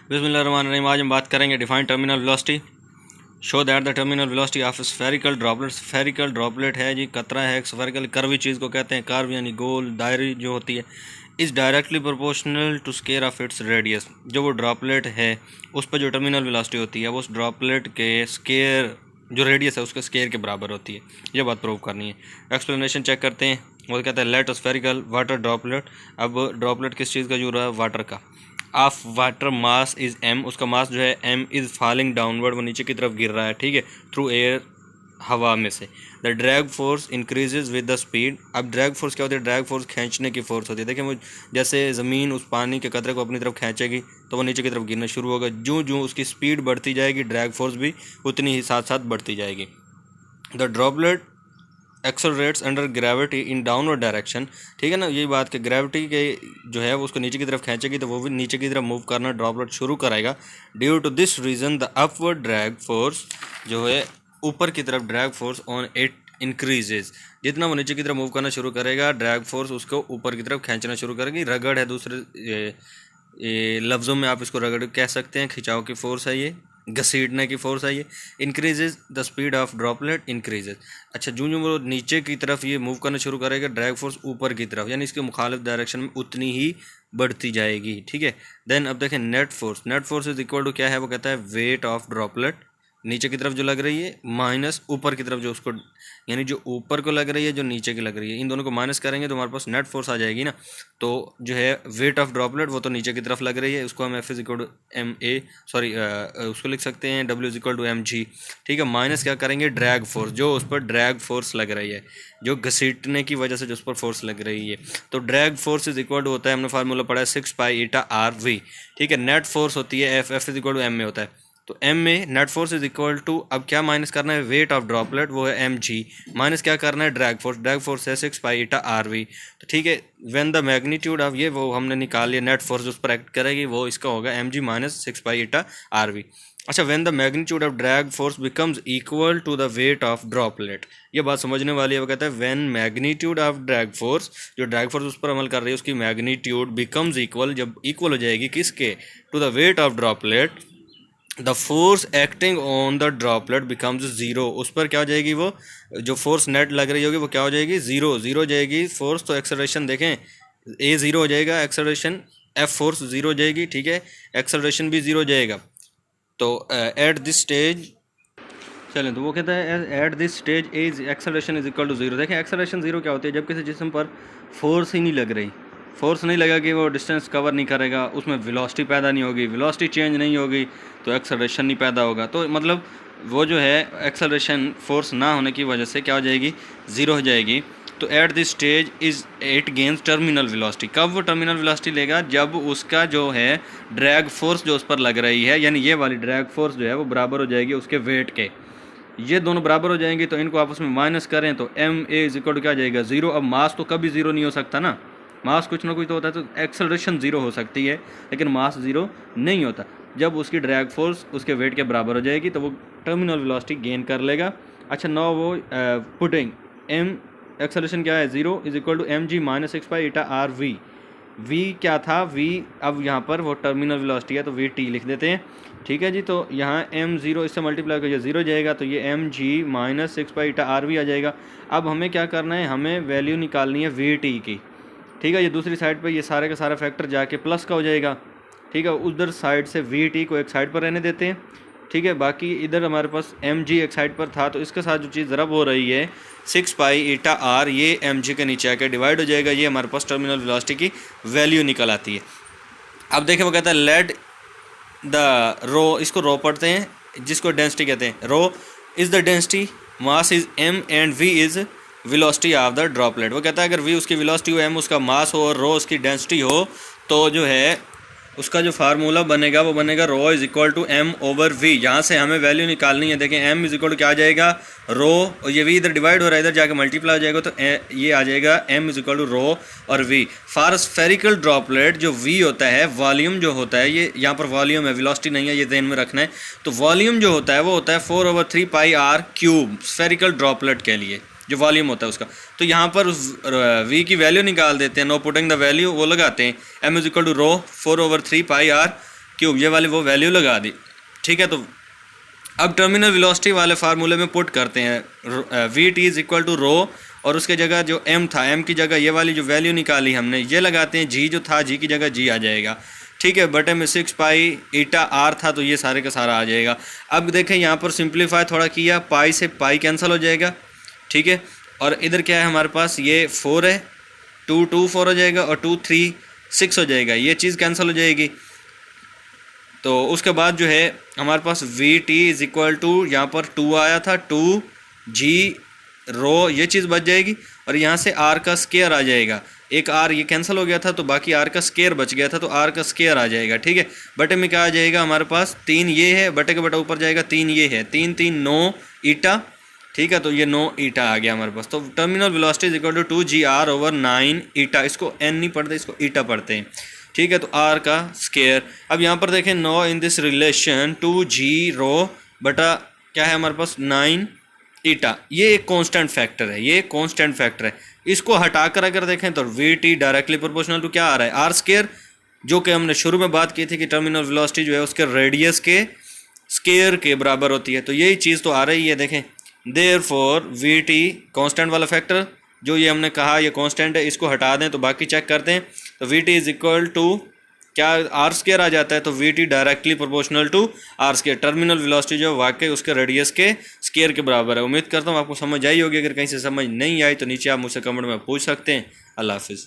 बिस्मिल्लाहिर्रहमानिर्रहीम। आज हम बात करेंगे define terminal velocity. Show that the terminal velocity of spherical droplet. Spherical droplet है जी, कतरा है, स्फेरिकल कर्वी चीज़ को कहते हैं। कर्व यानी गोल, दायरी जो होती है, is directly proportional to square of its radius. जो वो ड्रॉपलेट है उस पर जो टर्मिनल वेलोसिटी होती है वो उस ड्रॉपलेट के स्केयर जो रेडियस है उसके स्केयर के बराबर होती है। ये बात प्रूव करनी है। एक्सप्लेनेशन चेक करते हैं। वो कहता है लेट स्फेरिकल वाटर ड्रॉपलेट। अब ड्रॉपलेट किस चीज़ का जो रहा है? वाटर का। Of water mass is m, उसका मास जो है m इज़ फॉलिंग डाउनवर्ड, वो नीचे की तरफ गिर रहा है, ठीक है, थ्रू एयर, हवा में से। The drag force increases with the speed. अब ड्रैग फोर्स क्या होती है? ड्रैग फोर्स खींचने की फोर्स होती है। देखिए वो जैसे ज़मीन उस पानी के कतरे को अपनी तरफ खींचेगी तो वो नीचे की तरफ गिरना शुरू होगा। जो जो उसकी स्पीड बढ़ती जाएगी ड्रैग फोर्स भी उतनी ही साथ साथ बढ़ती जाएगी। The droplet accelerates under gravity in downward direction. ठीक है ना, यही बात कि ग्रेविटी के जो है वो उसको नीचे की तरफ खींचेगी तो वो भी नीचे की तरफ मूव करना ड्रॉपलेट शुरू कराएगा। Due to this reason the upward drag force जो है ऊपर की तरफ drag force on it increases. जितना वो नीचे की तरफ मूव करना शुरू करेगा ड्रैग फोर्स उसको ऊपर की तरफ खींचना शुरू करेगी। रगड़ है दूसरे लफ्ज़ों में आप इसको रगड़ कह सकते हैं, खिंचाव की फोर्स है, ये घसीटने की फोर्स है ये। Increases the speed of droplet increases. अच्छा, जो जो वो नीचे की तरफ ये मूव करना शुरू करेगा ड्रैग फोर्स ऊपर की तरफ यानी इसके मुखालिफ डायरेक्शन में उतनी ही बढ़ती जाएगी, ठीक है। देन अब देखें net force. Net force is equal to क्या है? वो कहता है वेट ऑफ ड्रॉपलेट नीचे की तरफ जो लग रही है माइनस ऊपर की तरफ जो उसको, यानी जो ऊपर को लग रही है जो नीचे की लग रही है, इन दोनों को माइनस करेंगे तो हमारे पास नेट फोर्स आ जाएगी ना। तो जो है वेट ऑफ ड्रॉपलेट वो तो नीचे की तरफ लग रही है, उसको हम F is equal to m a sorry उसको लिख सकते हैं W is equal to m g, ठीक है। माइनस क्या करेंगे? ड्रैग फोर्स, जो उस पर ड्रैग फोर्स लग रही है, जो घसीटने की वजह से जो उस पर फोर्स लग रही है। तो drag force is equal to होता है, हमने फार्मूला पढ़ा है 6 पाई ईटा आर वी, ठीक है। नेट फोर्स होती है F, F is equal to m में होता है, तो m में net force is equal to, अब क्या माइनस करना है? वेट ऑफ ड्रॉपलेट वो है एम जी, माइनस क्या करना है? ड्रैग फोर्स, ड्रैग फोर्स है 6 पाई ईटा आर वी, तो ठीक है। व्हेन द मैग्नीट्यूड ऑफ ये वो हमने निकाल लिया, नेट फोर्स उस पर एक्ट करेगी वो इसका होगा m g minus 6 pi eta r v. अच्छा, when the magnitude of drag force becomes equal to the weight of droplet, ये बात समझने वाली है। वो कहता है when magnitude of drag force, जो ड्रैग फोर्स उस पर अमल कर रही है उसकी मैग्नीट्यूड बिकम्स इक्वल, जब इक्वल हो जाएगी किसके? To the weight of droplet, the force acting on the droplet becomes zero. उस पर क्या हो जाएगी? वो जो फोर्स नेट लग रही होगी वो क्या हो जाएगी? जीरो, जीरो हो जाएगी फोर्स। तो एक्सेलरेशन देखें, ए जीरो हो जाएगा, एक्सेलरेशन एफ फोर्स जीरो हो जाएगी, ठीक है, एक्सेलरेशन भी जीरो हो जाएगा। तो एट दिस स्टेज, चलें, तो वो कहता है at this stage is acceleration is equal to zero. देखें एक्सेलरेशन जीरो क्या होती है? जब किसी जिस्म पर फोर्स ही नहीं लग रही, फोर्स नहीं लगेगी, वो डिस्टेंस कवर नहीं करेगा, उसमें वेलोसिटी पैदा नहीं होगी, वेलोसिटी चेंज नहीं होगी तो एक्सेलरेशन नहीं पैदा होगा। तो मतलब वो जो है एक्सेलरेशन फोर्स ना होने की वजह से क्या हो जाएगी? ज़ीरो हो जाएगी। तो eight this stage is it gains terminal velocity. कब वो टर्मिनल वेलोसिटी लेगा? जब उसका जो है ड्रैग फोर्स जो उस पर लग रही है, यानी ये वाली ड्रैग फोर्स जो है वो बराबर हो जाएगी उसके वेट के। ये दोनों बराबर हो जाएंगे तो इनको आपस में माइनस करें तो m a is equal to क्या आ जाएगा? ज़ीरो। अब मास तो कभी ज़ीरो नहीं हो सकता ना, मास कुछ ना कुछ तो होता है, तो एक्सेलरेशन ज़ीरो हो सकती है लेकिन मास ज़ीरो नहीं होता। जब उसकी ड्रैग फोर्स उसके वेट के बराबर हो जाएगी तो वो टर्मिनल वेलोसिटी गेन कर लेगा। अच्छा, नौ वो पुटिंग एम एक्सेलरेशन क्या है? Zero is equal to m g minus 6 pi eta r v. V क्या था? वी अब यहाँ पर वो टर्मिनल वेलोसिटी है तो वी टी लिख देते हैं, ठीक है जी। तो यहाँ एम ज़ीरो इससे मल्टीप्लाई कर ज़ीरो जाएगा तो ये m g minus 6 pi eta r v आ जाएगा। अब हमें क्या करना है? हमें वैल्यू निकालनी है वी टी की, ठीक है। ये दूसरी साइड पे ये सारे का सारा फैक्टर जाके प्लस का हो जाएगा, ठीक है। उधर साइड से वी टी को एक साइड पर रहने देते हैं, ठीक है। बाकी इधर हमारे पास एम जी एक साइड पर था तो इसके साथ जो चीज़ ज़रब हो रही है 6 पाई ईटा आर, ये एम जी के नीचे आकर डिवाइड हो जाएगा, ये हमारे पास टर्मिनल वेलोसिटी की वैल्यू निकल आती है। अब देखें वो कहता है लेट द रो, इसको रो पढ़ते हैं जिसको डेंसिटी कहते हैं। Rho is the density, mass is m and v is velocity of the droplet. वो कहता है अगर v उसकी वेलोसिटी हो, m उसका मास हो और रो उसकी डेंसिटी हो तो जो है उसका जो फार्मूला बनेगा वो बनेगा rho is equal to m over v। यहाँ से हमें वैल्यू निकालनी है। देखें m इज इक्वल टू क्या आ जाएगा? रो, और ये v इधर डिवाइड हो रहा है, इधर जाके मल्टीप्लाई हो जाएगा तो ये आ जाएगा m is equal to rho और v। फॉर स्फेरिकल ड्रॉपलेट जो v होता है, वॉल्यूम जो होता है, ये यहाँ पर वॉल्यूम है, वेलोसिटी नहीं है, ये ध्यान में रखना है। तो वॉल्यूम जो होता है वो होता है 4/3 pi r cube spherical droplet के लिए जो वॉल्यूम होता है उसका। तो यहाँ पर उस v की वैल्यू निकाल देते हैं, नो पुटिंग द वैल्यू, वो लगाते हैं m is equal to rho 4/3 pi r cube, ये वाली वो वैल्यू लगा दी, ठीक है। तो अब टर्मिनल वेलोसिटी वाले फार्मूले में पुट करते हैं v t is equal to rho, और उसके जगह जो एम था, एम की जगह ये वाली जो वैल्यू निकाली हमने ये लगाते हैं, जी जो था जी की जगह जी आ जाएगा, ठीक है। बटे में 6 पाई ईटा आर था, तो ये सारे का सारा आ जाएगा। अब देखें यहाँ पर सिंप्लीफाई थोड़ा किया, पाई से पाई कैंसिल हो जाएगा, ठीक है। और इधर क्या है हमारे पास, ये 4 है, 2 2 4 हो जाएगा, और 2 3 6 हो जाएगा, ये चीज़ कैंसिल हो जाएगी। तो उसके बाद जो है हमारे पास v t is equal to, यहाँ पर 2 आया था, 2 जी रो, ये चीज़ बच जाएगी, और यहाँ से आर का स्केयर आ जाएगा, एक आर ये कैंसिल हो गया था तो बाकी आर का स्केयर बच गया था, तो आर का स्केयर आ जाएगा, ठीक है। बटे में क्या आ जाएगा हमारे पास, 3 ये है, बटे का बटा ऊपर जाएगा, 3 ये है, 3 3 9 ईटा, ठीक है। तो ये 9 ईटा आ गया हमारे पास। तो terminal velocity is equal to 2 g r over 9 eta, इसको एन नहीं पढ़ते, इसको ईटा पढ़ते हैं, ठीक है। तो आर का स्केयर। अब यहाँ पर देखें, नो इन दिस रिलेशन 2 जी रो बटा क्या है हमारे पास 9 ईटा, ये एक कांस्टेंट फैक्टर है, ये कांस्टेंट फैक्टर है। इसको हटाकर अगर देखें तो v t directly proportional to क्या आ रहा है, आर स्केयर, जो कि हमने शुरू में बात की थी कि टर्मिनल वेलोसिटी जो है उसके रेडियस के स्केयर के बराबर होती है। तो यही चीज़ तो आ रही है, देखें। देयरफॉर वी टी कांस्टेंट वाला फैक्टर जो ये हमने कहा ये कांस्टेंट है, इसको हटा दें तो बाकी चेक करते हैं। तो v t is equal to क्या आर स्केयर आ जाता है, तो v t directly proportional to r square. Terminal velocity जो वाकई उसके रेडियस के स्केयर के बराबर है। उम्मीद करता हूँ आपको समझ आई होगी। अगर कहीं से समझ नहीं आई तो नीचे आप मुझसे कमेंट में पूछ सकते हैं। अल्लाह हाफिज़।